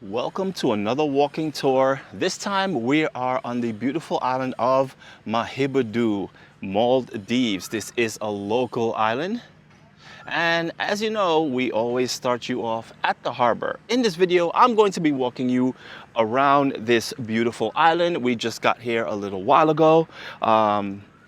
Welcome to another walking tour. This time we are on the beautiful island of Mahibadhoo, Maldives. This is a local island. And as you know, we always start you off at the harbor. In this video, I'm going to be walking you around this beautiful island. We just got here a little while ago.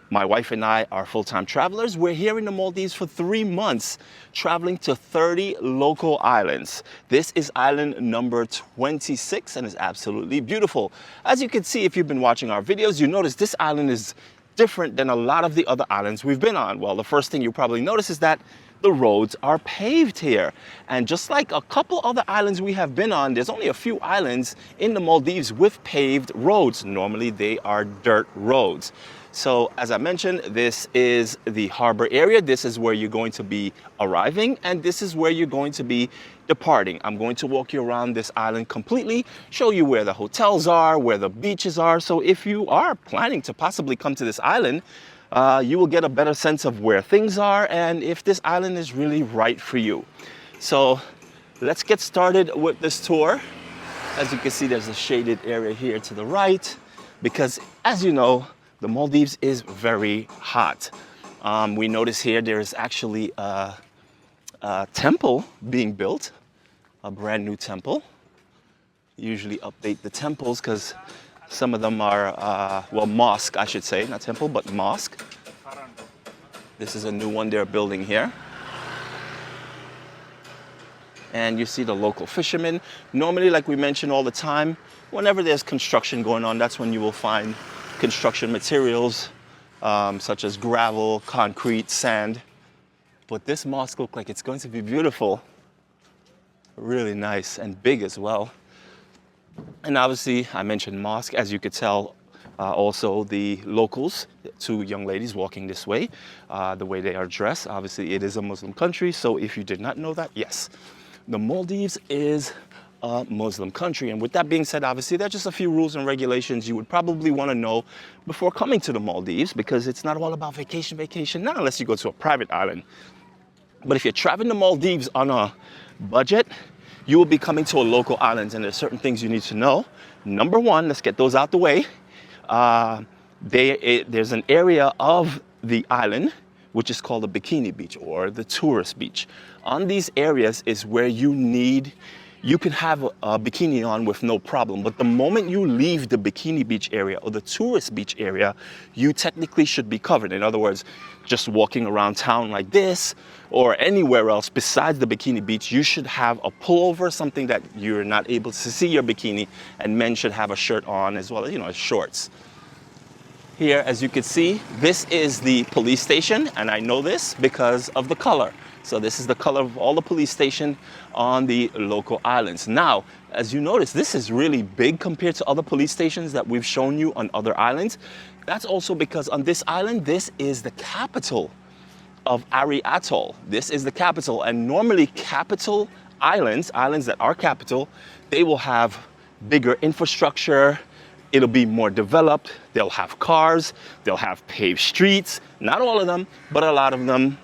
My wife and I are full-time travelers. We're here in the Maldives for 3 months, traveling to 30 local islands. This is island number 26 and is absolutely beautiful. As you can see, if you've been watching our videos, you notice this island is different than a lot of the other islands we've been on. Well, the first thing you probably notice is that the roads are paved here. And just like a couple other islands we have been on, there's only a few islands in the Maldives with paved roads. Normally they are dirt roads. So as I mentioned, this is the harbor area. This is where you're going to be arriving, and this is where you're going to be departing. I'm going to walk you around this island completely, show you where the hotels are, where the beaches are. So if you are planning to possibly come to this island, you will get a better sense of where things are and if this island is really right for you. So let's get started with this tour. As you can see, there's a shaded area here to the right because, as you know, the Maldives is very hot. We notice here there's actually a temple being built, a brand new temple. Usually update the temples because some of them are, well, mosque, I should say, not temple, but mosque. This is a new one they're building here. And you see the local fishermen. Normally, like we mention all the time, whenever there's construction going on, that's when you will find construction materials such as gravel, concrete, sand. But this mosque looks like it's going to be beautiful. Really nice and big as well. And obviously, I mentioned mosque, as you could tell, also the locals, 2 young ladies walking this way, the way they are dressed. Obviously, it is a Muslim country, so if you did not know that, yes, the Maldives is a Muslim country. And with that being said, obviously, there are just a few rules and regulations you would probably want to know before coming to the Maldives, because it's not all about vacation, not unless you go to a private island. But if you're traveling the Maldives on a budget, you will be coming to a local island, and there's certain things you need to know. Number one, let's get those out the way. There's an area of the island which is called a bikini beach or the tourist beach. On these areas is where you can have a bikini on with no problem. But the moment you leave the bikini beach area or the tourist beach area, you technically should be covered. In other words, just walking around town like this or anywhere else besides the bikini beach, you should have a pullover, something that you're not able to see your bikini, and men should have a shirt on as well as, shorts. Here, as you can see, this is the police station, and I know this because of the color. So this is the color of all the police stations on the local islands. Now, as you notice, this is really big compared to other police stations that we've shown you on other islands. That's also because on this island, this is the capital of Airalo. This is the capital, and normally capital islands that are capital, they will have bigger infrastructure. It'll be more developed. They'll have cars, they'll have paved streets. Not all of them, but a lot of them,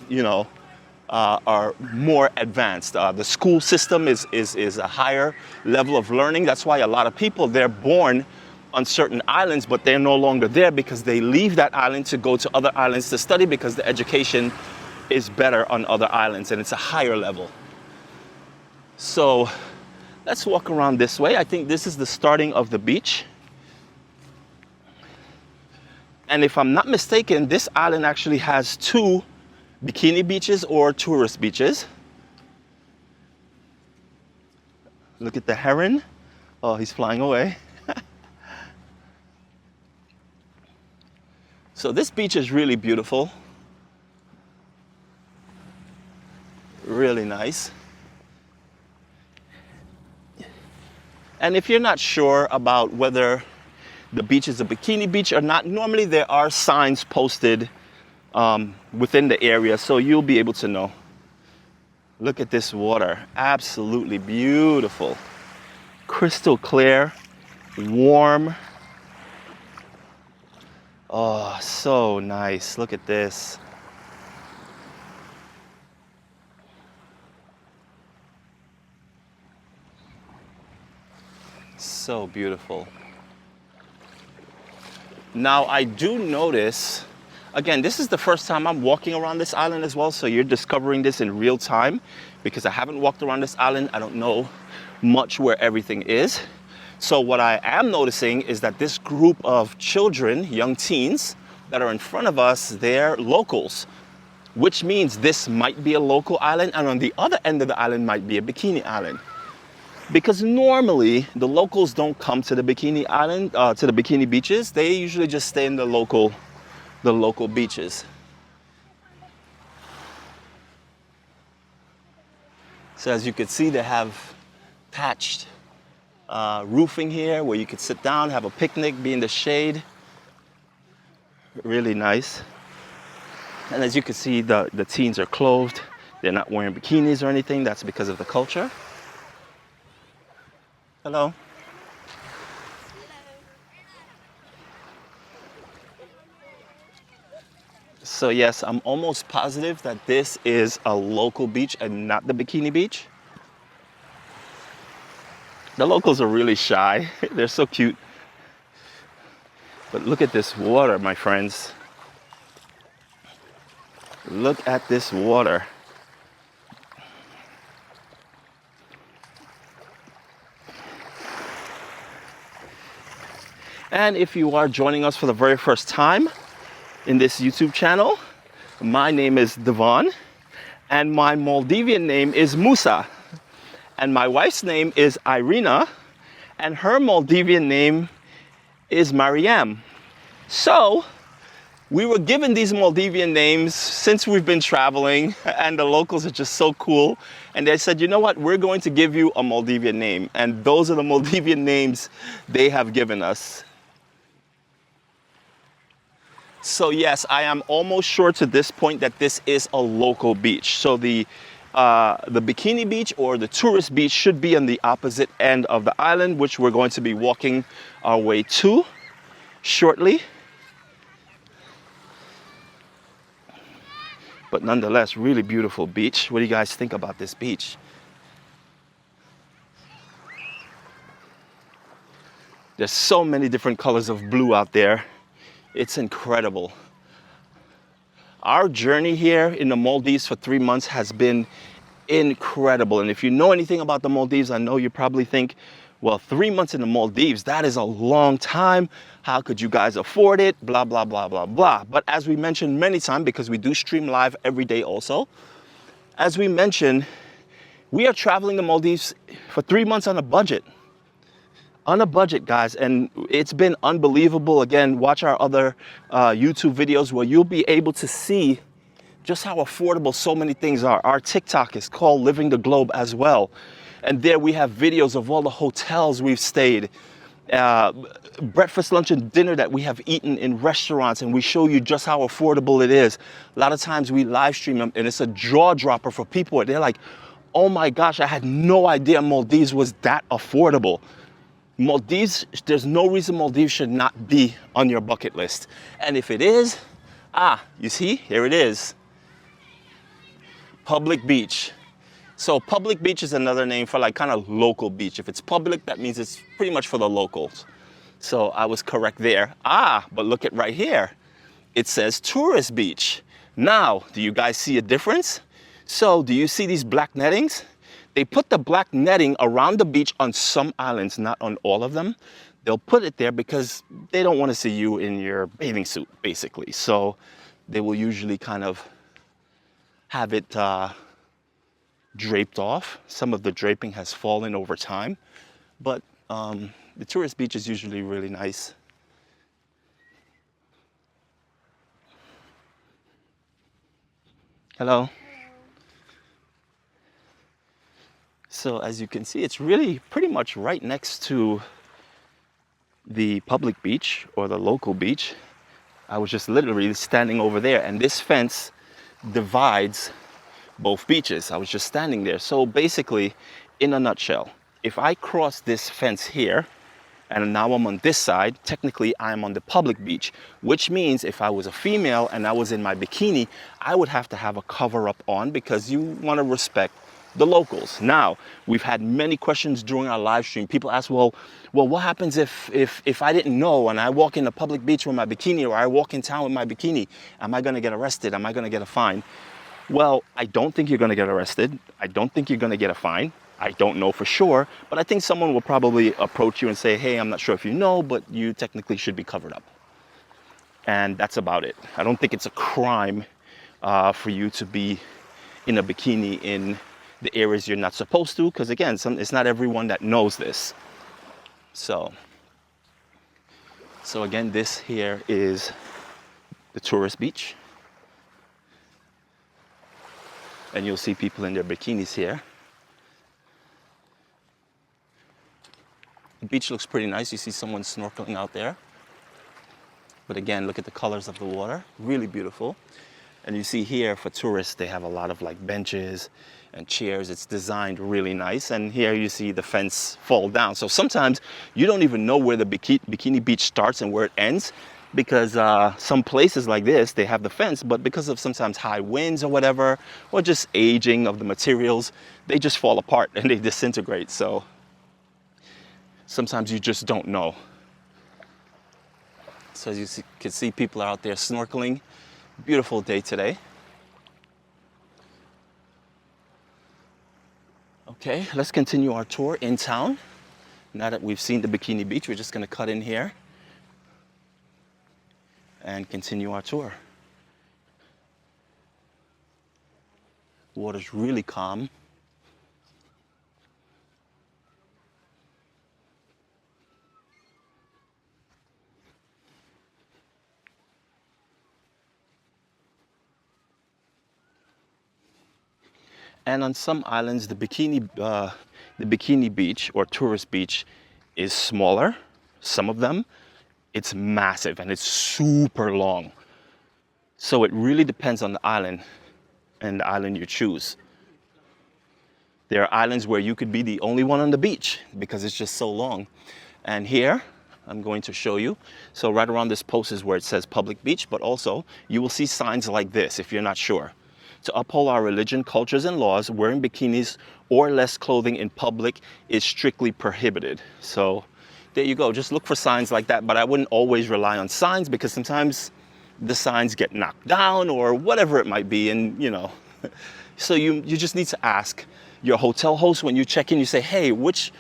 are more advanced. The school system is a higher level of learning. That's why a lot of people, they're born on certain islands, but they're no longer there because they leave that island to go to other islands to study because the education is better on other islands and it's a higher level. So let's walk around this way. I think this is the starting of the beach. And if I'm not mistaken, this island actually has 2 bikini beaches or tourist beaches. Look at the heron. Oh, he's flying away. So this beach is really beautiful. Really nice. And if you're not sure about whether the beach is a bikini beach or not, normally there are signs posted within the area, so you'll be able to know. Look at this water, absolutely beautiful. Crystal clear, warm. Oh, so nice, look at this. So beautiful. Now I do notice, again, this is the first time I'm walking around this island as well, so you're discovering this in real time because I haven't walked around this island. I don't know much where everything is. So what I am noticing is that this group of children, young teens, that are in front of us, they're locals, which means this might be a local island, and on the other end of the island might be a bikini island. Because normally the locals don't come to the bikini island, to the bikini beaches. They usually just stay in the local beaches. So as you can see, they have patched roofing here where you could sit down, have a picnic, be in the shade. Really nice. And as you can see, the teens are clothed. They're not wearing bikinis or anything. That's because of the culture. Hello. So yes, I'm almost positive that this is a local beach and not the bikini beach. The locals are really shy. They're so cute. But look at this water, my friends. Look at this water. And if you are joining us for the very first time in this YouTube channel, my name is Devon, and my Maldivian name is Musa, and my wife's name is Irina, and her Maldivian name is Mariam. So we were given these Maldivian names since we've been traveling, and the locals are just so cool. And they said, you know what, we're going to give you a Maldivian name. And those are the Maldivian names they have given us. So yes, I am almost sure to this point that this is a local beach. So the bikini beach or the tourist beach should be on the opposite end of the island, which we're going to be walking our way to shortly. But nonetheless, really beautiful beach. What do you guys think about this beach? There's so many different colors of blue out there. It's incredible. Our journey here in the Maldives for 3 months has been incredible. And if you know anything about the Maldives, I know you probably think, well, 3 months in the Maldives, that is a long time. How could you guys afford it? Blah, blah, blah, blah, blah. But as we mentioned many times, because we do stream live every day also, as we mentioned, we are traveling the Maldives for 3 months on a budget. On a budget, guys, and it's been unbelievable. Again, watch our other YouTube videos where you'll be able to see just how affordable so many things are. Our TikTok is called Living the Globe as well. And there we have videos of all the hotels we've stayed, breakfast, lunch, and dinner that we have eaten in restaurants, and we show you just how affordable it is. A lot of times we live stream them, and it's a jaw dropper for people. They're like, oh my gosh, I had no idea Maldives was that affordable. Maldives, there's no reason Maldives should not be on your bucket list. And if it is, you see, here it is. Public beach. So public beach is another name for like kind of local beach. If it's public, that means it's pretty much for the locals. So I was correct there. But look at right here. It says tourist beach. Now, do you guys see a difference? So do you see these black nettings? They put the black netting around the beach on some islands, not on all of them. They'll put it there because they don't want to see you in your bathing suit, basically. So they will usually kind of have it draped off. Some of the draping has fallen over time, but the tourist beach is usually really nice. Hello. So as you can see, it's really pretty much right next to the public beach or the local beach. I was just literally standing over there, and this fence divides both beaches. I was just standing there. So basically, in a nutshell, if I cross this fence here, and now I'm on this side, technically I'm on the public beach, which means if I was a female and I was in my bikini, I would have to have a cover up on because you want to respect the locals. Now, we've had many questions during our live stream. People ask, well, what happens if I didn't know and I walk in a public beach with my bikini, or I walk in town with my bikini? Am I going to get arrested? Am I going to get a fine? Well, I don't think you're going to get arrested. I don't think you're going to get a fine. I don't know for sure, but I think someone will probably approach you and say, hey, I'm not sure if you know, but you technically should be covered up. And that's about it. I don't think it's a crime for you to be in a bikini in the areas you're not supposed to, because again, it's not everyone that knows this. So again, this here is the tourist beach. And you'll see people in their bikinis here. The beach looks pretty nice. You see someone snorkeling out there. But again, look at the colors of the water, really beautiful. And you see here for tourists, they have a lot of like benches and chairs. It's designed really nice. And here you see the fence fall down. So sometimes you don't even know where the bikini beach starts and where it ends, because some places like this, they have the fence, but because of sometimes high winds or whatever, or just aging of the materials, they just fall apart and they disintegrate. So sometimes you just don't know. So as you can see, people are out there snorkeling. Beautiful day today. Okay, let's continue our tour in town. Now that we've seen the bikini beach, we're just gonna cut in here and continue our tour. Water's really calm. And on some islands, the bikini beach or tourist beach is smaller. Some of them, it's massive and it's super long. So it really depends on the island and the island you choose. There are islands where you could be the only one on the beach because it's just so long. And here, I'm going to show you. So right around this post is where it says public beach, but also you will see signs like this if you're not sure. To uphold our religion, cultures, and laws, wearing bikinis or less clothing in public is strictly prohibited. So there you go. Just look for signs like that. But I wouldn't always rely on signs, because sometimes the signs get knocked down or whatever it might be. And, you know, so you just need to ask your hotel host when you check in. You say, hey, which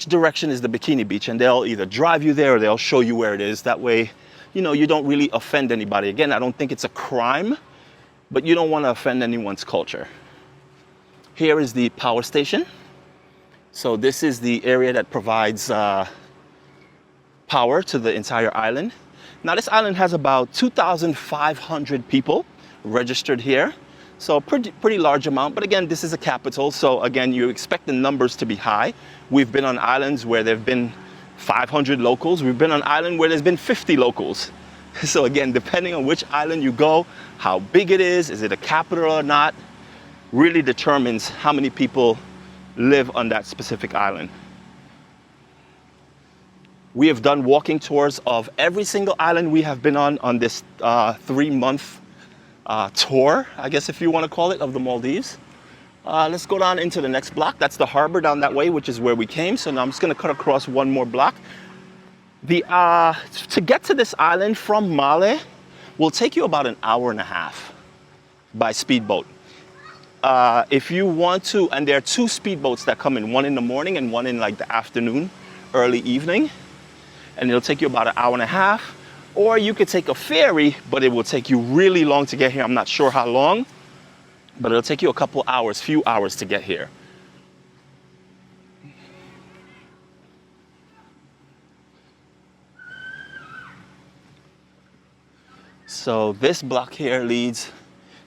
direction is the bikini beach? And they'll either drive you there or they'll show you where it is. That way, you know, you don't really offend anybody. Again, I don't think it's a crime, but you don't want to offend anyone's culture. Here is the power station. So this is the area that provides power to the entire island. Now this island has about 2,500 people registered here. So pretty large amount, but again, this is a capital. So again, you expect the numbers to be high. We've been on islands where there've been 500 locals. We've been on an island where there's been 50 locals. So again, depending on which island you go, how big it is it a capital or not, really determines how many people live on that specific island. We have done walking tours of every single island we have been on this 3-month tour, I guess if you want to call it, of the Maldives. Let's go down into the next block. That's the harbor down that way, which is where we came. So now I'm just going to cut across one more block. To get to this island from Male will take you about an hour and a half by speedboat. If you want to, and there are 2 speedboats that come in, one in the morning and one in like the afternoon, early evening. And it'll take you about an hour and a half. Or you could take a ferry, but it will take you really long to get here. I'm not sure how long, but it'll take you a couple hours, few hours to get here. So this block here leads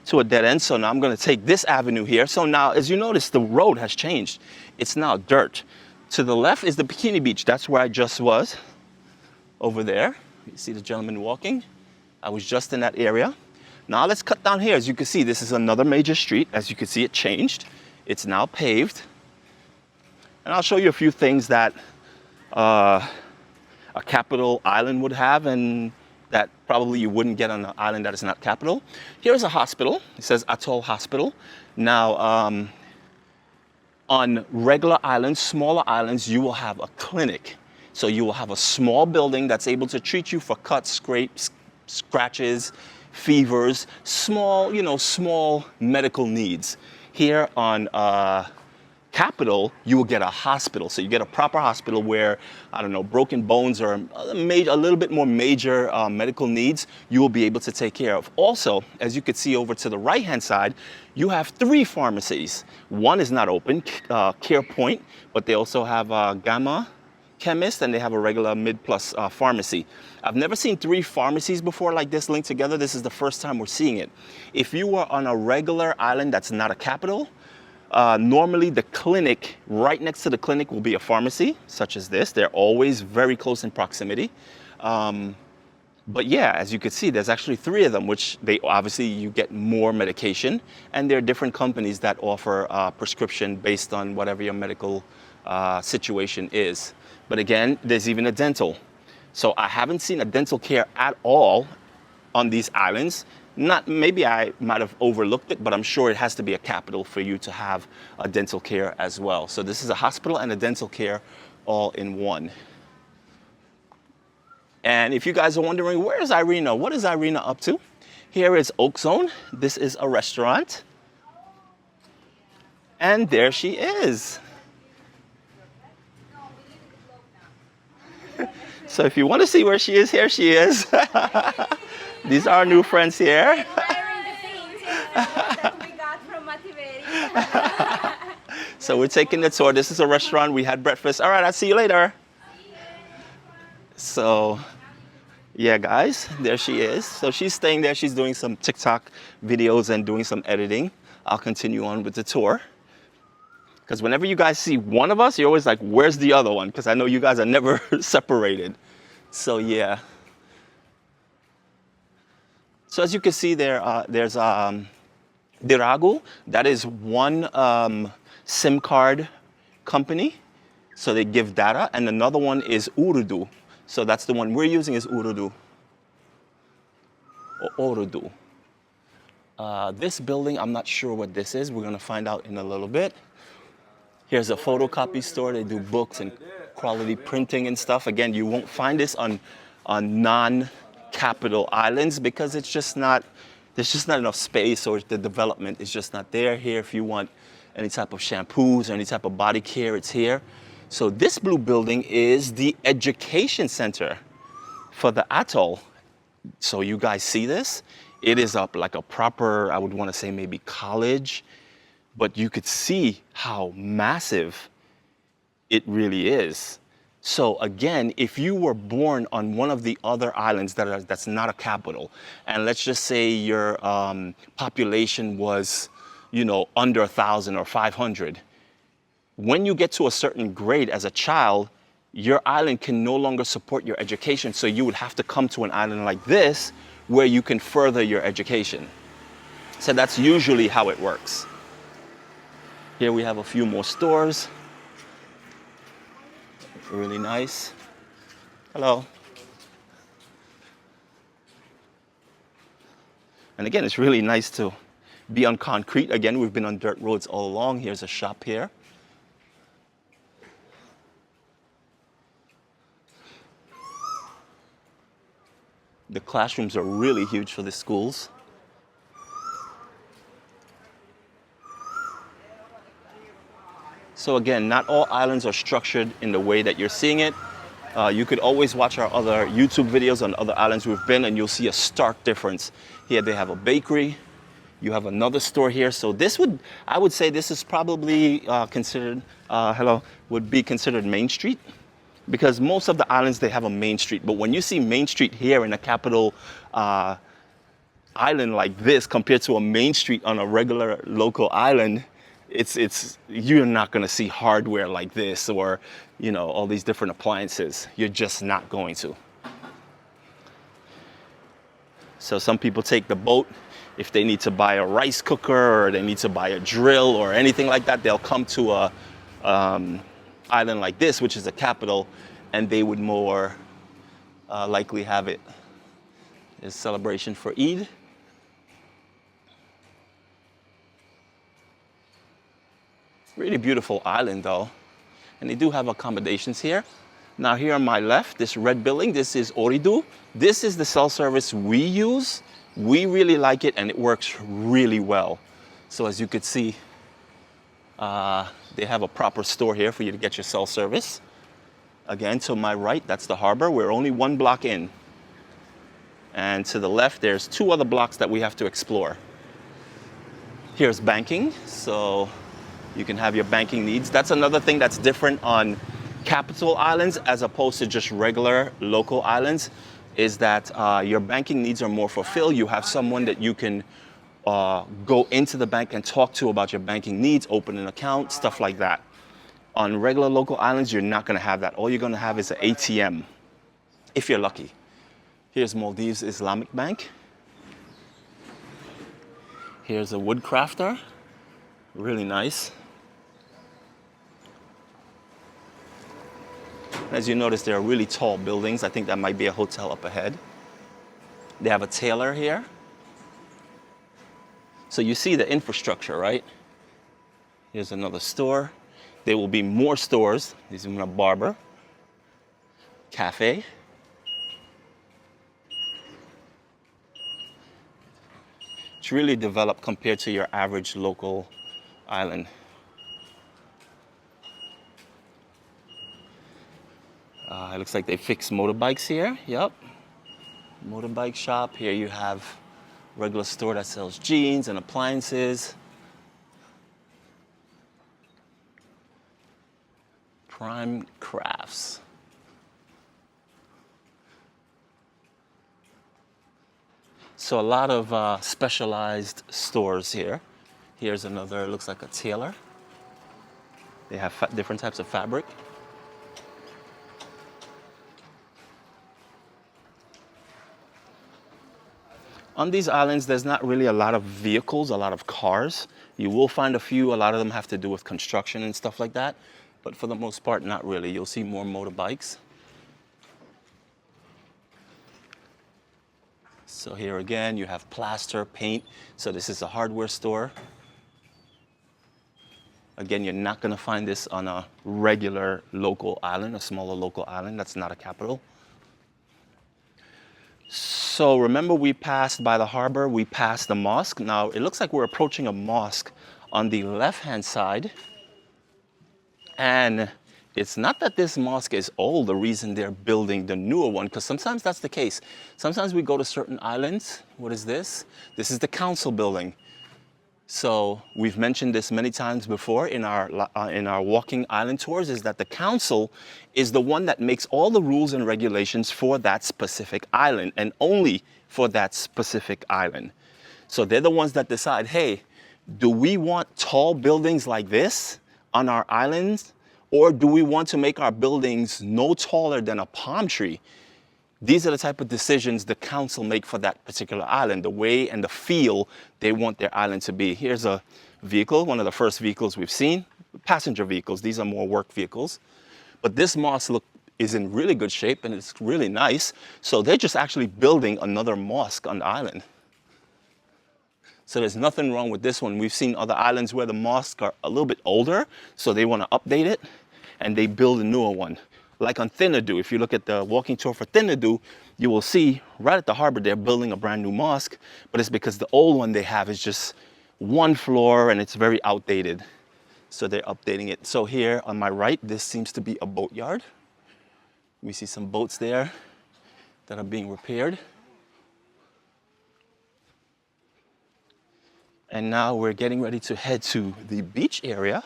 to a dead end. So now I'm going to take this avenue here. So now, as you notice, the road has changed. It's now dirt. To the left is the bikini beach. That's where I just was, over there. You see the gentleman walking. I was just in that area. Now let's cut down here. As you can see, this is another major street. As you can see, it changed. It's now paved. And I'll show you a few things that a capital island would have and that probably you wouldn't get on an island that is not capital. Here's a hospital. It says Atoll Hospital. Now, On regular islands, smaller islands, you will have a clinic. So you will have a small building that's able to treat you for cuts, scrapes, scratches, fevers, small, small medical needs. Here on Capital, you will get a hospital. So you get a proper hospital where, I don't know, broken bones or a little bit more major medical needs, you will be able to take care of. Also, as you can see over to the right-hand side, you have 3 pharmacies. One is not open, Care Point, but they also have Gamma Chemist, and they have a regular mid-plus pharmacy. I've never seen 3 pharmacies before like this linked together. This is the first time we're seeing it. If you were on a regular island that's not a capital, normally the clinic, right next to the clinic will be a pharmacy, such as this. They're always very close in proximity. But yeah, as you can see, there's actually 3 of them, which obviously you get more medication. And there are different companies that offer prescription based on whatever your medical situation is. But again, there's even a dental. So I haven't seen a dental care at all on these islands. Maybe I might have overlooked it, but I'm sure it has to be a capital for you to have a dental care as well. So this is a hospital and a dental care all in one. And if you guys are wondering, where is Irina? What is Irina up to? Here is Oak Zone. This is a restaurant. And there she is. So if you want to see where she is, here she is. These are our new friends here. So we're taking the tour. This is a restaurant. We had breakfast. All right, I'll see you later. So, yeah, guys, there she is. So she's staying there. She's doing some TikTok videos and doing some editing. I'll continue on with the tour. Because whenever you guys see one of us, you're always like, where's the other one? Because I know you guys are never separated. So, yeah. So as you can see there, there's Diragu. That is one SIM card company. So they give data. And another one is Urudu. So that's the one we're using is Urudu. Or Urudu. This building, I'm not sure what this is. We're going to find out in a little bit. Here's a photocopy store. They do books and quality printing and stuff. Again, you won't find this on non-capital islands because it's just not, there's just not enough space, or the development is just not there. Here, if you want any type of shampoos or any type of body care, it's here. So this blue building is the education center for the atoll. So you guys see this? It is up like a proper, I would want to say maybe college, but you could see how massive it really is. So again, if you were born on one of the other islands that's not a capital, and let's just say your population was, under 1,000 or 500, when you get to a certain grade as a child, your island can no longer support your education. So you would have to come to an island like this where you can further your education. So that's usually how it works. Here we have a few more stores. Really nice. Hello. And again, it's really nice to be on concrete. Again, we've been on dirt roads all along. Here's a shop here. The classrooms are really huge for the schools. So again, not all islands are structured in the way that you're seeing it. You could always watch our other YouTube videos on other islands we've been, and you'll see a stark difference. Here they have a bakery. You have another store here. So I would say this is probably considered, would be considered Main Street. Because most of the islands, they have a main street. But when you see Main Street here in a capital island like this compared to a main street on a regular local island, you're not going to see hardware like this or, all these different appliances. You're just not going to. So some people take the boat. If they need to buy a rice cooker or they need to buy a drill or anything like that, they'll come to a island like this, which is a capital, and they would more likely have it. There's celebration for Eid. Really beautiful island though. And they do have accommodations here. Now here on my left, this red building, this is Ooredoo. This is the cell service we use. We really like it and it works really well. So as you could see, they have a proper store here for you to get your cell service. Again, to my right, that's the harbor. We're only 1 block in. And to the left, there's 2 other blocks that we have to explore. Here's banking, so you can have your banking needs. That's another thing that's different on capital islands as opposed to just regular local islands, is that your banking needs are more fulfilled. You have someone that you can go into the bank and talk to about your banking needs, open an account, stuff like that. On regular local islands, you're not gonna have that. All you're gonna have is an ATM, if you're lucky. Here's Maldives Islamic Bank. Here's a wood crafter, really nice. As you notice, there are really tall buildings. I think that might be a hotel up ahead. They have a tailor here. So you see the infrastructure, right? Here's another store. There will be more stores. There's even a barber, cafe. It's really developed compared to your average local island. It looks like they fix motorbikes here. Yep. Motorbike shop. Here you have a regular store that sells jeans and appliances. Prime Crafts. So a lot of specialized stores here. Here's another, looks like a tailor. They have different types of fabric. On these islands, there's not really a lot of vehicles, a lot of cars. You will find a few, a lot of them have to do with construction and stuff like that. But for the most part, not really. You'll see more motorbikes. So here again, you have plaster, paint. So this is a hardware store. Again, you're not gonna find this on a regular local island, a smaller local island. That's not a capital. So remember, we passed by the harbor, we passed the mosque. Now it looks like we're approaching a mosque on the left-hand side. And it's not that this mosque is old, the reason they're building the newer one, because sometimes that's the case. Sometimes we go to certain islands. What is this? This is the council building. So we've mentioned this many times before in our walking island tours, is that the council is the one that makes all the rules and regulations for that specific island, and only for that specific island. So they're the ones that decide, hey, do we want tall buildings like this on our islands, or do we want to make our buildings no taller than a palm tree? These are the type of decisions the council make for that particular island, the way and the feel they want their island to be. Here's a vehicle, one of the first vehicles we've seen. Passenger vehicles, these are more work vehicles. But this mosque is in really good shape and it's really nice. So they're just actually building another mosque on the island. So there's nothing wrong with this one. We've seen other islands where the mosques are a little bit older, so they want to update it and they build a newer one. Like on Thinadoo, if you look at the walking tour for Thinadoo, you will see right at the harbor they're building a brand new mosque, but it's because the old one they have is just one floor and it's very outdated. So they're updating it. So here on my right, this seems to be a boatyard. We see some boats there that are being repaired. And now we're getting ready to head to the beach area.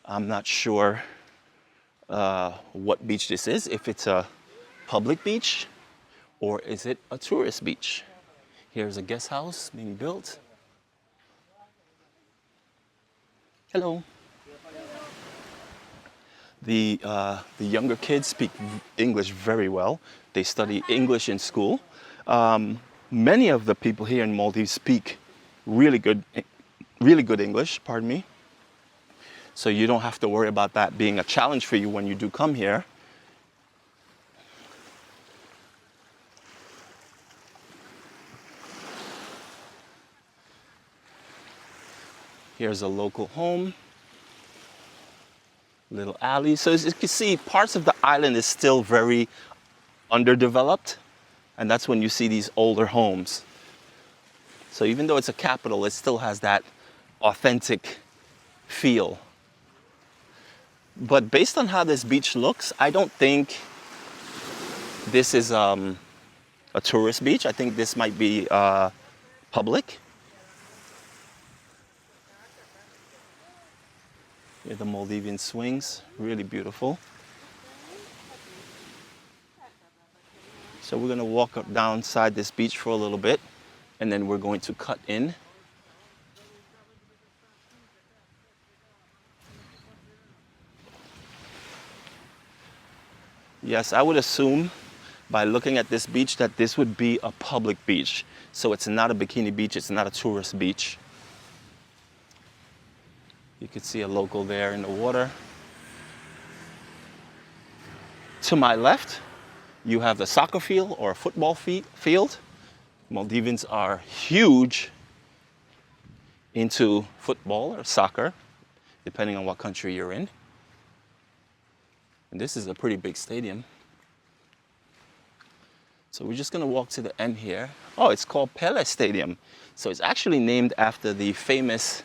I'm not sure what beach this is, if it's a public beach or is it a tourist beach. Here's a guest house being built. Hello. The younger kids speak English very well. They study English in school. Many of the people here in Maldives speak really good English, pardon me. So you don't have to worry about that being a challenge for you when you do come here. Here's a local home. Little alley. So as you can see, parts of the island is still very underdeveloped. And that's when you see these older homes. So even though it's a capital, it still has that authentic feel. But based on how this beach looks, I don't think this is a tourist beach. I think this might be public. Here are the Maldivian swings, really beautiful. So we're gonna walk up downside this beach for a little bit, and then we're going to cut in. Yes, I would assume by looking at this beach that this would be a public beach. So it's not a bikini beach, it's not a tourist beach. You can see a local there in the water. To my left, you have the soccer field or football field. Maldivians are huge into football or soccer, depending on what country you're in. And this is a pretty big stadium. So we're just gonna walk to the end here. Oh, it's called Pele Stadium. So it's actually named after the famous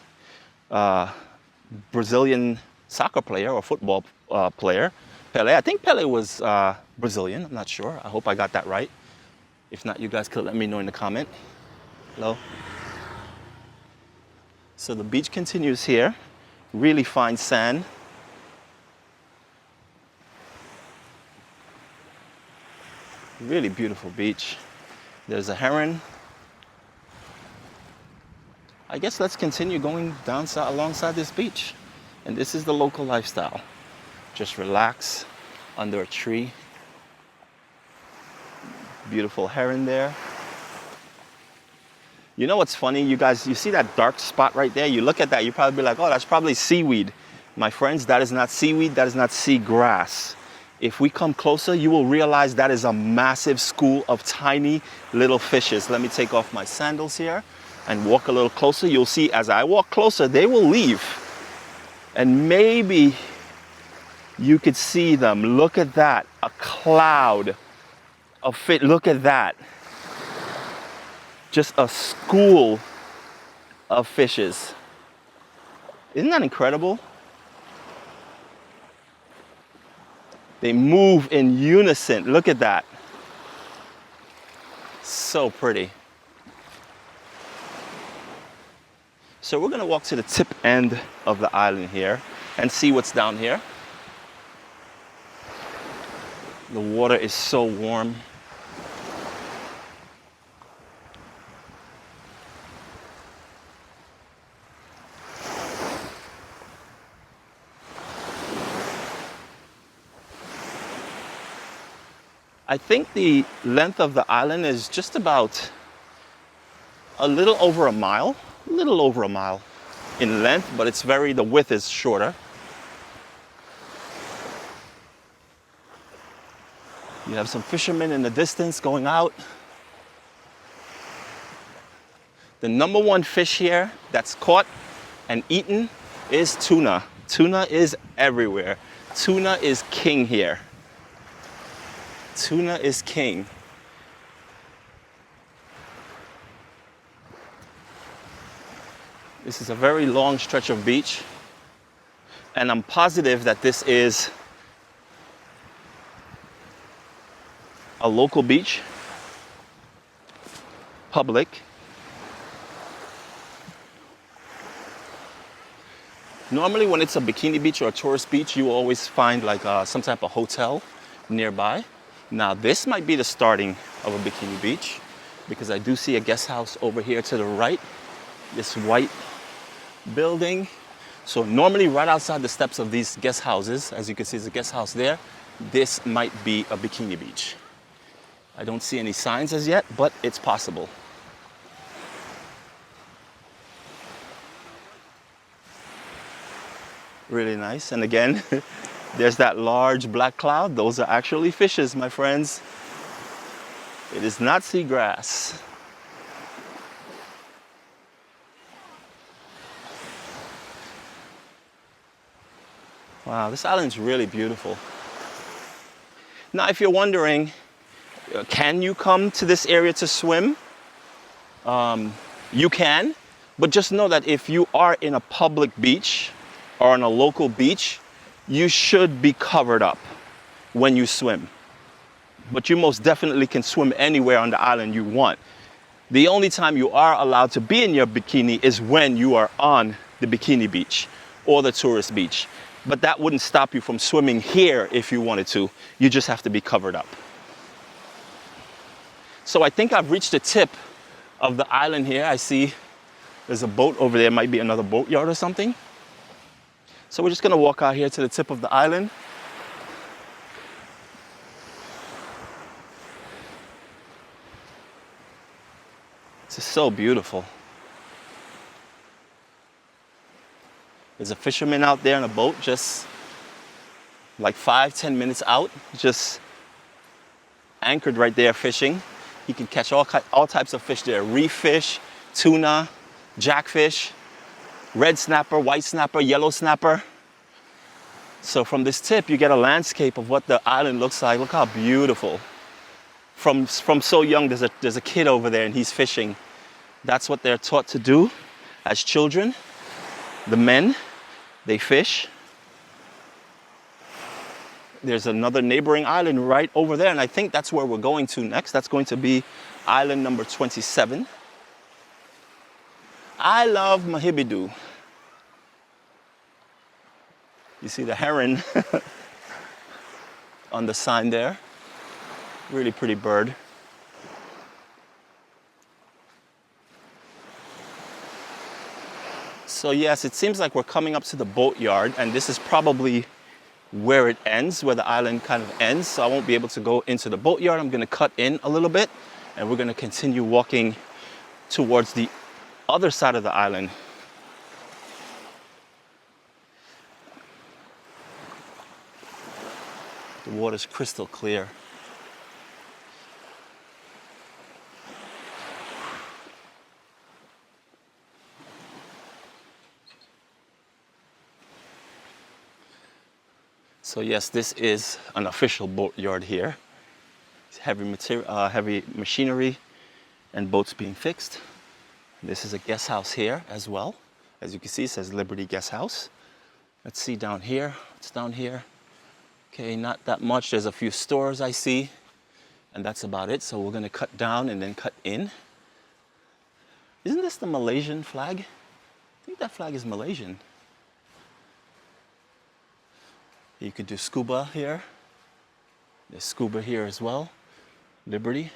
Brazilian soccer player or football player, Pele. I think Pele was Brazilian, I'm not sure. I hope I got that right. If not, you guys could let me know in the comment. Hello. So the beach continues here. Really fine sand. Really beautiful beach. There's a heron. I guess let's continue going down alongside this beach. And this is the local lifestyle. Just relax under a tree. Beautiful heron there. You know what's funny, you guys, you see that dark spot right there? You look at that, you probably be like, oh, that's probably seaweed. My friends, that is not seaweed, that is not seagrass. If we come closer, you will realize that is a massive school of tiny little fishes. Let me take off my sandals here and walk a little closer. You'll see as I walk closer, they will leave. And maybe you could see them. Look at that, a cloud of fish. Look at that. Just a school of fishes. Isn't that incredible? They move in unison. Look at that. So pretty. So we're gonna walk to the tip end of the island here and see what's down here. The water is so warm. I think the length of the island is just about a little over a mile in length, but the width is shorter. You have some fishermen in the distance going out. The number one fish here that's caught and eaten is tuna. Tuna is everywhere. Tuna is king here. Tuna is king. This is a very long stretch of beach, and I'm positive that this is a local beach, public. Normally when it's a bikini beach or a tourist beach, you always find like some type of hotel nearby. Now this might be the starting of a bikini beach, because I do see a guest house over here to the right, this white building. So normally right outside the steps of these guest houses, as you can see there's a guest house there, this might be a bikini beach. I don't see any signs as yet, but it's possible. Really nice. And again, there's that large black cloud. Those are actually fishes, my friends. It is not seagrass. Wow, this island's really beautiful. Now, if you're wondering, can you come to this area to swim? You can, but just know that if you are in a public beach or on a local beach, you should be covered up when you swim. But you most definitely can swim anywhere on the island you want. The only time you are allowed to be in your bikini is when you are on the bikini beach or the tourist beach. But that wouldn't stop you from swimming here if you wanted to. You just have to be covered up. So I think I've reached the tip of the island here. I see there's a boat over there. Might be another boatyard or something. So we're just gonna walk out here to the tip of the island. This is so beautiful. There's a fisherman out there in a boat, just like 5-10 minutes out, just anchored right there fishing. He can catch all types of fish there: reef fish, tuna, jackfish, red snapper, white snapper, yellow snapper. So from this tip, you get a landscape of what the island looks like. Look how beautiful. From so young, there's a kid over there and he's fishing. That's what they're taught to do as children. The men, they fish. There's another neighboring island right over there, and I think that's where we're going to next. That's going to be island number 27. I love Mahibadhoo. You see the heron on the sign there. Really pretty bird. So yes, it seems like we're coming up to the boatyard, and this is probably where it ends, where the island kind of ends. So I won't be able to go into the boatyard. I'm gonna cut in a little bit, and we're gonna continue walking towards the other side of the island. The water's crystal clear. So yes, this is an official boatyard here. It's heavy machinery and boats being fixed. This is a guest house here as well. As you can see, it says Liberty Guest House. Let's see down here. What's down here? Okay, not that much. There's a few stores I see, and that's about it. So we're gonna cut down and then cut in. Isn't this the Malaysian flag? I think that flag is Malaysian. You could do scuba here. There's scuba here as well. Liberty.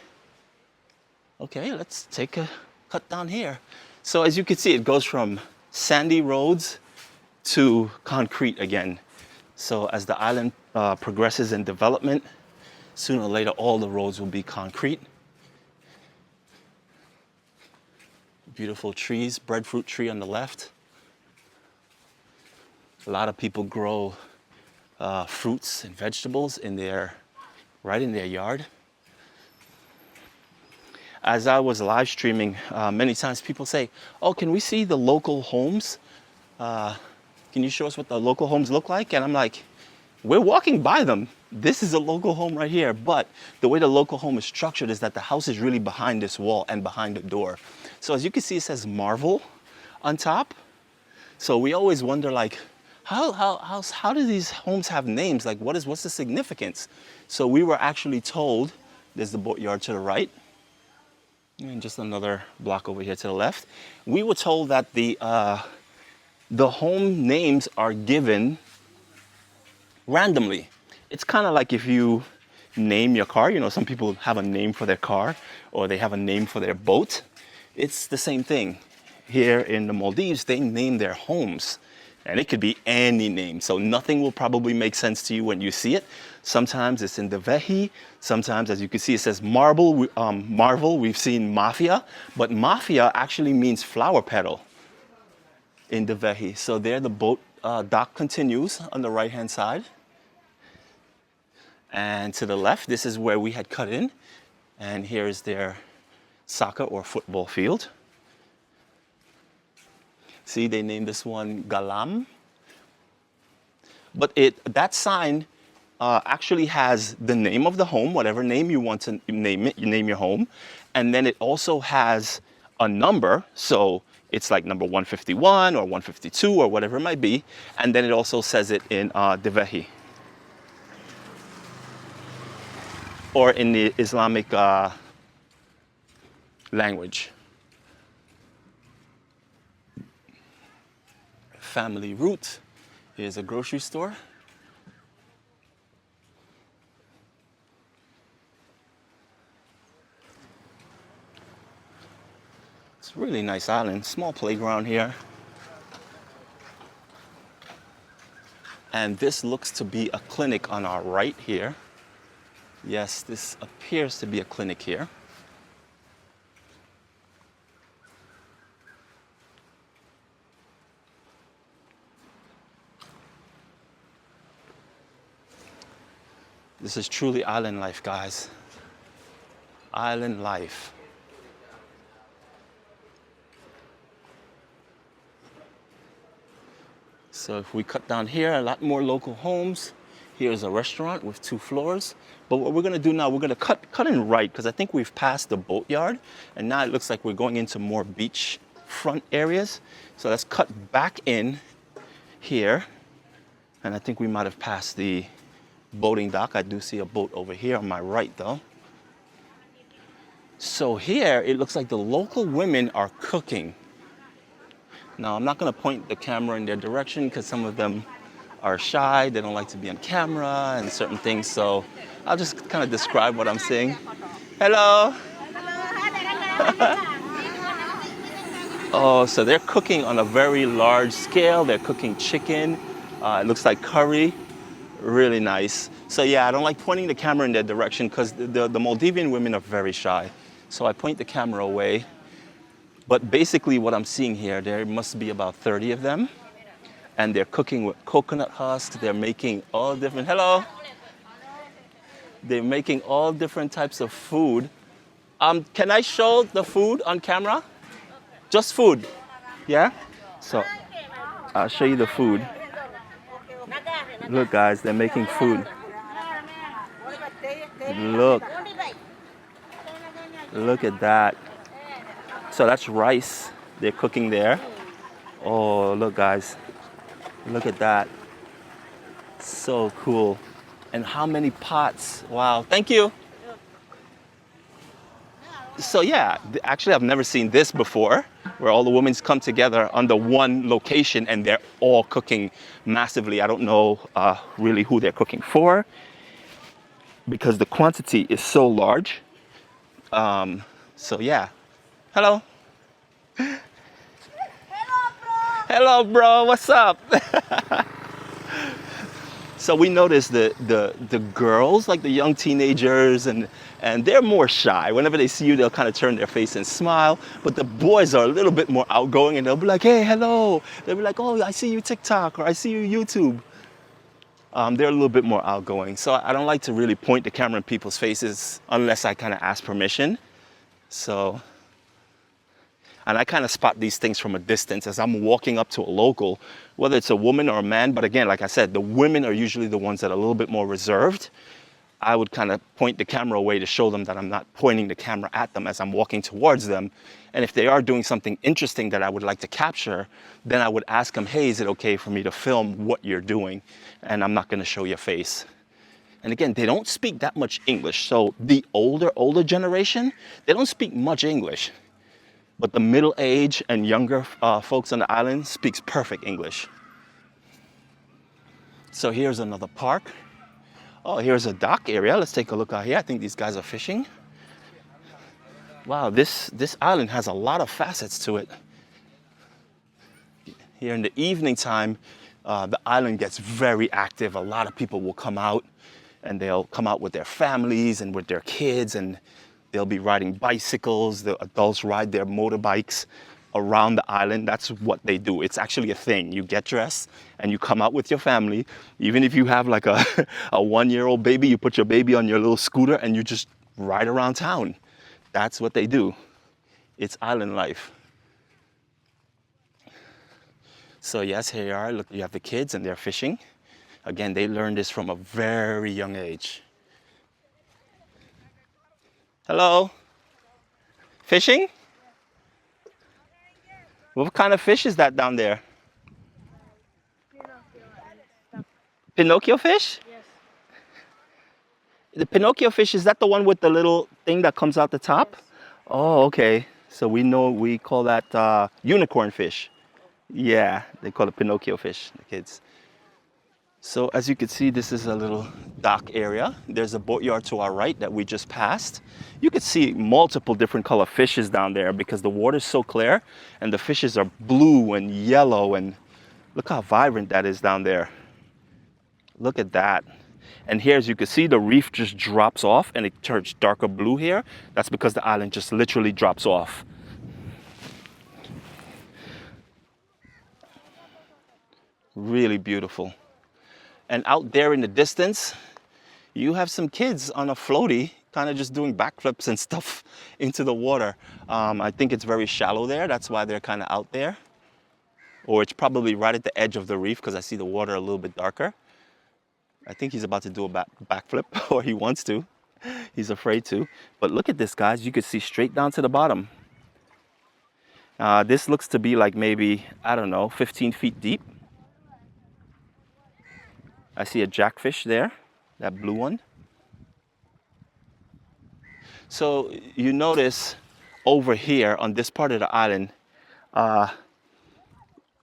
Okay, let's take a cut down here. So as you can see, it goes from sandy roads to concrete again. So as the island progresses in development, sooner or later all the roads will be concrete. Beautiful trees, breadfruit tree on the left. A lot of people grow fruits and vegetables right in their yard. As I was live streaming, many times people say, "Oh, can we see the local homes? Can you show us what the local homes look like?" And I'm like, we're walking by them. This is a local home right here, but the way the local home is structured is that the house is really behind this wall and behind the door. So as you can see, it says Marvel on top. So we always wonder, like, how do these homes have names? Like, what's the significance? So we were actually told, there's the boatyard to the right, and just another block over here to the left. We were told that the home names are given randomly. It's kind of like if you name your car. You know, some people have a name for their car, or they have a name for their boat. It's the same thing. Here in the Maldives, they name their homes. And it could be any name. So nothing will probably make sense to you when you see it. Sometimes it's in the Vehi. Sometimes, as you can see, it says Marvel. We've seen Mafia. But Mafia actually means flower petal in the Vehi. So there the boat dock continues on the right-hand side. And to the left, this is where we had cut in. And here is their soccer or football field. See, they named this one Galam. but that sign actually has the name of the home, whatever name you want to name it, you name your home. And then it also has a number. So it's like number 151 or 152 or whatever it might be. And then it also says it in Devehi, or in the Islamic language. Family route. Here's a grocery store. It's a really nice island. Small playground here. And this looks to be a clinic on our right here. Yes, this appears to be a clinic here. This is truly island life, guys. Island life. So if we cut down here, a lot more local homes. Here's a restaurant with 2 floors. But what we're gonna do now, we're gonna cut in right, because I think we've passed the boatyard, and now it looks like we're going into more beach front areas. So let's cut back in here. And I think we might have passed the boating dock. I do see a boat over here on my right though. So here, it looks like the local women are cooking. Now, I'm not gonna point the camera in their direction because some of them are shy. They don't like to be on camera and certain things. So I'll just kind of describe what I'm seeing. Hello. Oh, so they're cooking on a very large scale. They're cooking chicken. It looks like curry. Really nice. So yeah, I don't like pointing the camera in their direction because the Maldivian women are very shy. So I point the camera away. But basically what I'm seeing here, there must be about 30 of them. And they're cooking with coconut husk. They're making all different, hello. They're making all different types of food. Can I show the food on camera? Just food, yeah? So I'll show you the food. Look guys, they're making food. Look at that. So that's rice they're cooking there. Oh, look guys, look at that. So cool. And how many pots? Wow, thank you. So yeah, actually I've never seen this before, where all the women come together under one location and they're all cooking massively. I don't know really who they're cooking for because the quantity is so large. So yeah. Hello. Hello, bro. What's up? So we noticed the girls, like the young teenagers, and they're more shy. Whenever they see you, they'll kind of turn their face and smile. But the boys are a little bit more outgoing, and they'll be like, "Hey, hello." They'll be like, "Oh, I see you TikTok," or "I see you YouTube." They're a little bit more outgoing. So I don't like to really point the camera in people's faces unless I kind of ask permission. So. And I kind of spot these things from a distance as I'm walking up to a local, whether it's a woman or a man. But again, like I said, the women are usually the ones that are a little bit more reserved. I would kind of point the camera away to show them that I'm not pointing the camera at them as I'm walking towards them. And if they are doing something interesting that I would like to capture, then I would ask them, hey, is it okay for me to film what you're doing? And I'm not going to show your face. And again, they don't speak that much English. So the older generation, they don't speak much English. But the middle-aged and younger folks on the island speaks perfect English. So here's another park. Oh, here's a dock area. Let's take a look out here. I think these guys are fishing. Wow, this island has a lot of facets to it. Here in the evening time, the island gets very active. A lot of people will come out, and they'll come out with their families and with their kids, and they'll be riding bicycles. The adults ride their motorbikes around the island. That's what they do. It's actually a thing. You get dressed and you come out with your family. Even if you have like a 1-year-old baby, you put your baby on your little scooter and you just ride around town. That's what they do. It's island life. So yes, here you are. Look, you have the kids and they're fishing. Again, they learn this from a very young age. Hello? Fishing? What kind of fish is that down there? Pinocchio fish? Yes. The Pinocchio fish, is that the one with the little thing that comes out the top? Yes. Oh, okay. So we call that unicorn fish. Yeah, they call it Pinocchio fish, the kids. So as you can see, this is a little dock area. There's a boatyard to our right that we just passed. You could see multiple different color fishes down there because the water's so clear and the fishes are blue and yellow, and look how vibrant that is down there. Look at that. And here, as you can see, the reef just drops off and it turns darker blue here. That's because the island just literally drops off. Really beautiful. And out there in the distance, you have some kids on a floaty, kind of just doing backflips and stuff into the water. I think it's very shallow there. That's why they're kind of out there. Or it's probably right at the edge of the reef because I see the water a little bit darker. I think he's about to do a backflip, or he wants to. He's afraid to. But look at this, guys. You can see straight down to the bottom. This looks to be like maybe, I don't know, 15 feet deep. I see a jackfish there, that blue one. So you notice over here on this part of the island,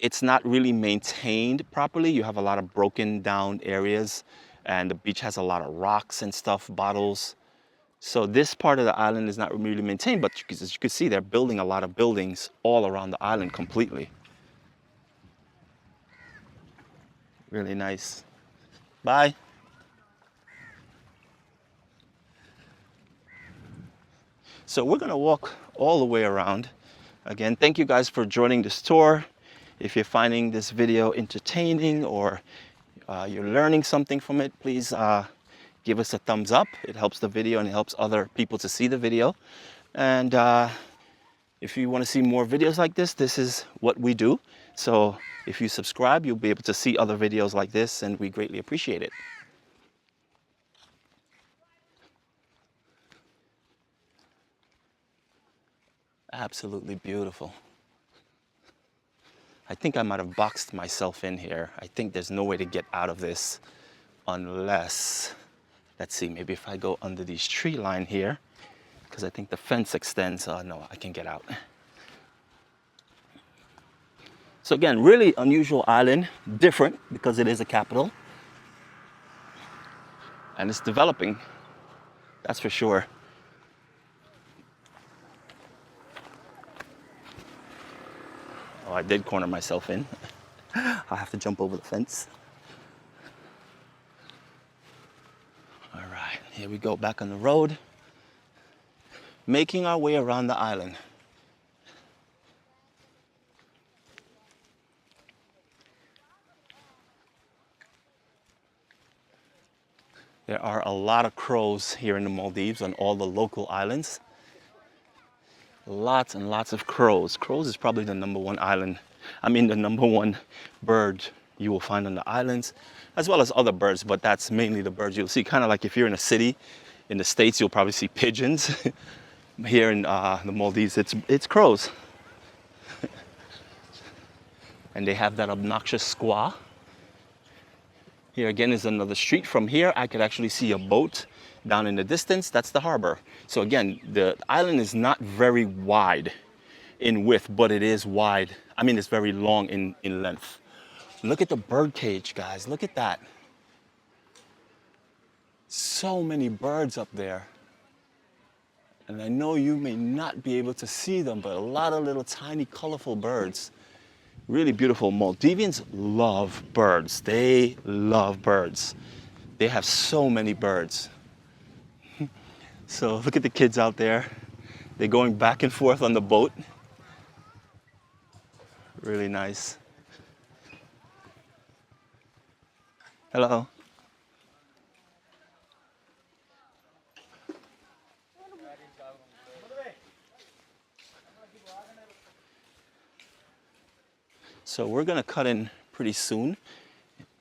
it's not really maintained properly. You have a lot of broken down areas, and the beach has a lot of rocks and stuff, bottles. So this part of the island is not really maintained, but as you can see, they're building a lot of buildings all around the island completely. Really nice. Bye. So we're gonna walk all the way around. Again, thank you guys for joining this tour. If you're finding this video entertaining or you're learning something from it, please give us a thumbs up. It helps the video and it helps other people to see the video. And if you want to see more videos like this is what we do. So if you subscribe, you'll be able to see other videos like this, and we greatly appreciate it. Absolutely beautiful. I think I might have boxed myself in here. I think there's no way to get out of this unless, let's see, maybe if I go under these tree line here, because I think the fence extends. No, I can get out. So again, really unusual island, different because it is a capital. And it's developing, that's for sure. Oh, I did corner myself in. I'll have to jump over the fence. All right, here we go, back on the road. Making our way around the island. There are a lot of crows here in the Maldives on all the local islands. Lots and lots of crows. Crows is probably the the number one bird you will find on the islands, as well as other birds, but that's mainly the birds you'll see. Kind of like if you're in a city, in the States, you'll probably see pigeons. Here in the Maldives, it's crows. And they have that obnoxious squaw. Here again is another street. From here, I could actually see a boat down in the distance. That's the harbor. So again, the island is not very wide in width, but it is wide. I mean, it's very long in length. Look at the bird cage, guys. Look at that. So many birds up there. And I know you may not be able to see them, but a lot of little tiny colorful birds. Really beautiful. Maldivians love birds. They love birds. They have so many birds. So look at the kids out there. They're going back and forth on the boat. Really nice. Hello. So we're gonna cut in pretty soon.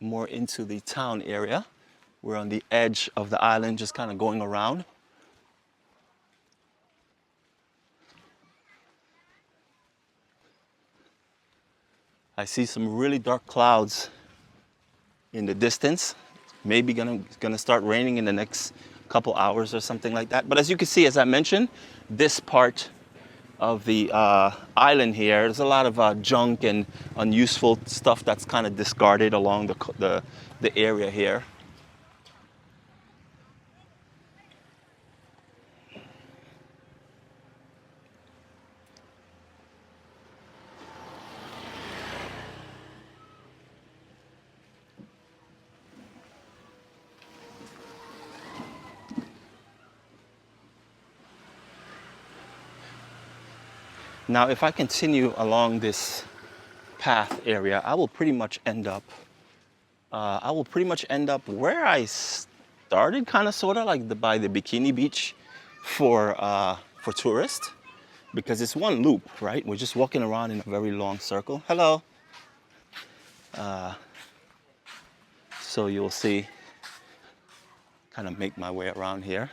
more into the town area. We're on the edge of the island, just kind of going around. I see some really dark clouds in the distance. Maybe gonna start raining in the next couple hours or something like that. But as you can see, as I mentioned, this part of the island here, there's a lot of junk and unuseful stuff that's kind of discarded along the area here. Now, if I continue along this path area, I will pretty much end up where I started, kind of, sort of, like by the Bikini Beach for tourists, because it's one loop, right? We're just walking around in a very long circle. Hello. So you'll see, kind of make my way around here.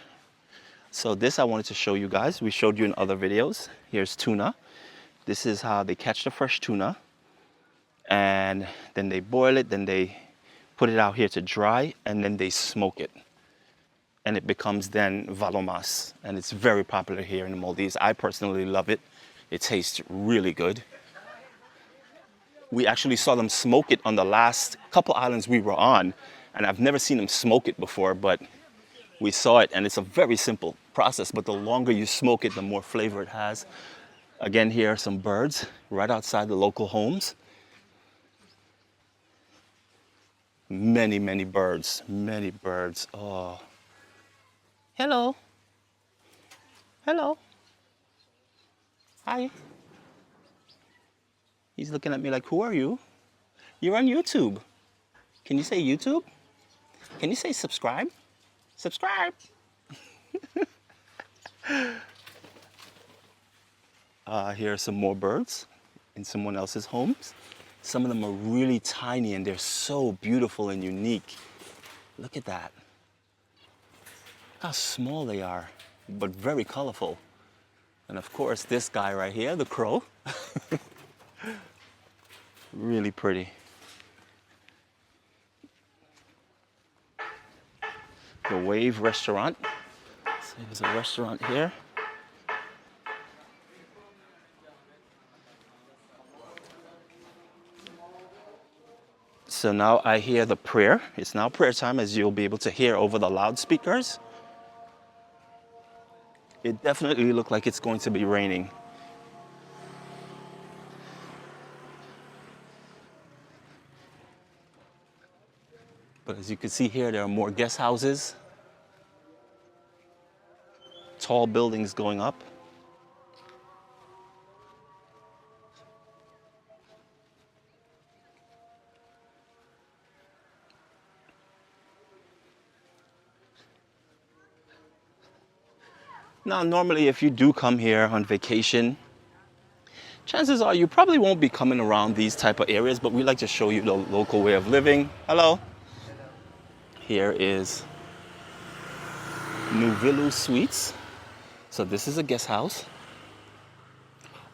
So this I wanted to show you guys. We showed you in other videos. Here's tuna. This is how they catch the fresh tuna. And then they boil it, then they put it out here to dry, and then they smoke it. And it becomes then valomas. And it's very popular here in the Maldives. I personally love it. It tastes really good. We actually saw them smoke it on the last couple islands we were on. And I've never seen them smoke it before, but we saw it, and it's a very simple process, but the longer you smoke it, the more flavor it has. Again, here are some birds right outside the local homes. Many, many birds, many birds. Oh. Hello. Hello. Hi. He's looking at me like, who are you? You're on YouTube. Can you say YouTube? Can you say subscribe? Subscribe. Here are some more birds in someone else's homes. Some of them are really tiny and they're so beautiful and unique. Look at that. How small they are, but very colorful. And of course, this guy right here, the crow. Really pretty. The Wave restaurant. So there's a restaurant here. So now I hear the prayer. It's now prayer time, as you'll be able to hear over the loudspeakers. It definitely looks like it's going to be raining. But as you can see here, there are more guest houses. Tall buildings going up. Now, normally if you do come here on vacation, chances are you probably won't be coming around these type of areas, but we like to show you the local way of living. Hello. Here is Nuvilu Suites. So this is a guest house.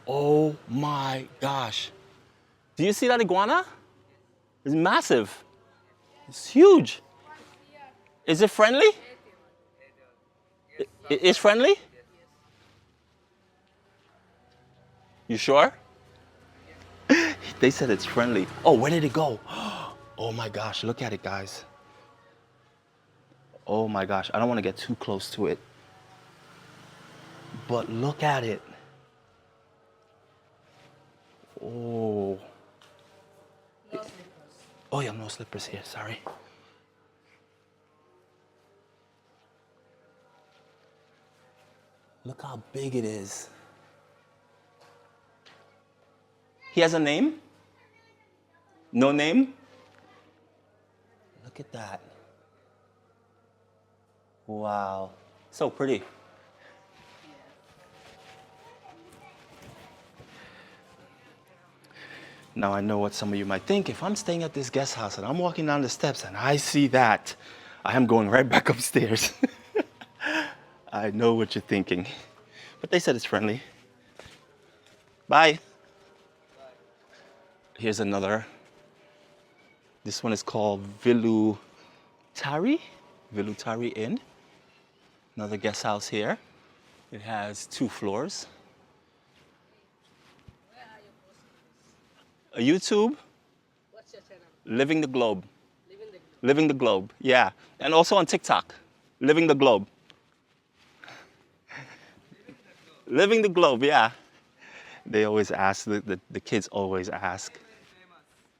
Oh my gosh. Do you see that iguana? It's massive. It's huge. Is it friendly? It's friendly? You sure? They said it's friendly. Oh, where did it go? Oh my gosh, look at it, guys. Oh my gosh, I don't want to get too close to it. But look at it. Oh. Oh yeah, no slippers here, sorry. Look how big it is. He has a name? No name? Look at that. Wow, so pretty. Now I know what some of you might think. If I'm staying at this guest house and I'm walking down the steps and I see that, I am going right back upstairs. I know what you're thinking. But they said it's friendly. Bye. Here's another. This one is called Vilutari Inn. Another guest house here. It has 2 floors. A YouTube? What's your channel? Living the Globe. Living the Living the Globe, yeah. And also on TikTok. Living the Globe. Living the Globe, yeah. They always ask, the kids always ask.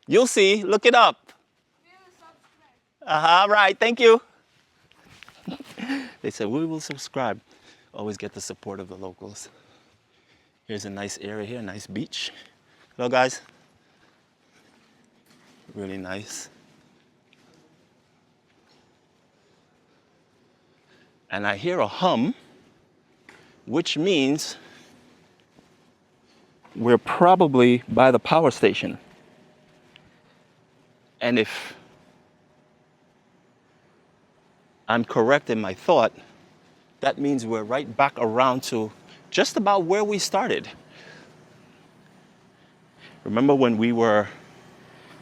You'll see, look it up. Right, thank you. They said, we will subscribe. Always get the support of the locals. Here's a nice area here, nice beach. Hello, guys. Really nice. And I hear a hum, which means we're probably by the power station. And if I'm correct in my thought, that means we're right back around to just about where we started. Remember when we were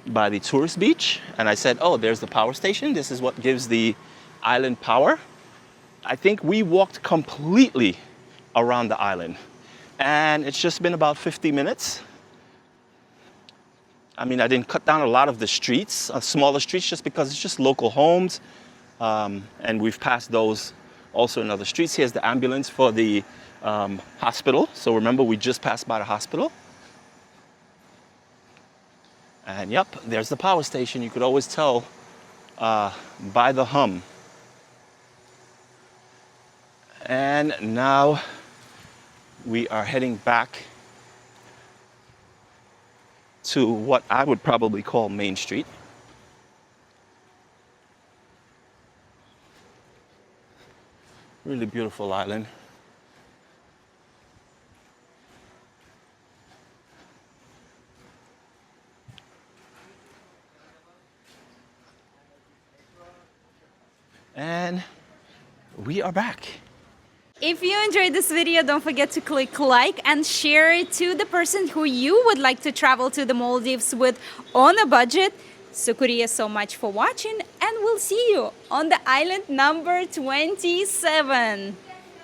by the tourist beach and I said, oh, there's the power station. This is what gives the island power. I think we walked completely around the island and it's just been about 50 minutes. I mean, I didn't cut down a lot of the streets, smaller streets, just because it's just local homes. And we've passed those also in other streets. Here's the ambulance for the hospital. So remember, we just passed by the hospital. And yep, there's the power station. You could always tell by the hum. And now we are heading back to what I would probably call Main Street. Really beautiful island. And we are back. If you enjoyed this video, don't forget to click like and share it to the person who you would like to travel to the Maldives with on a budget. Sukuriya so much for watching, and we'll see you on the island number 27.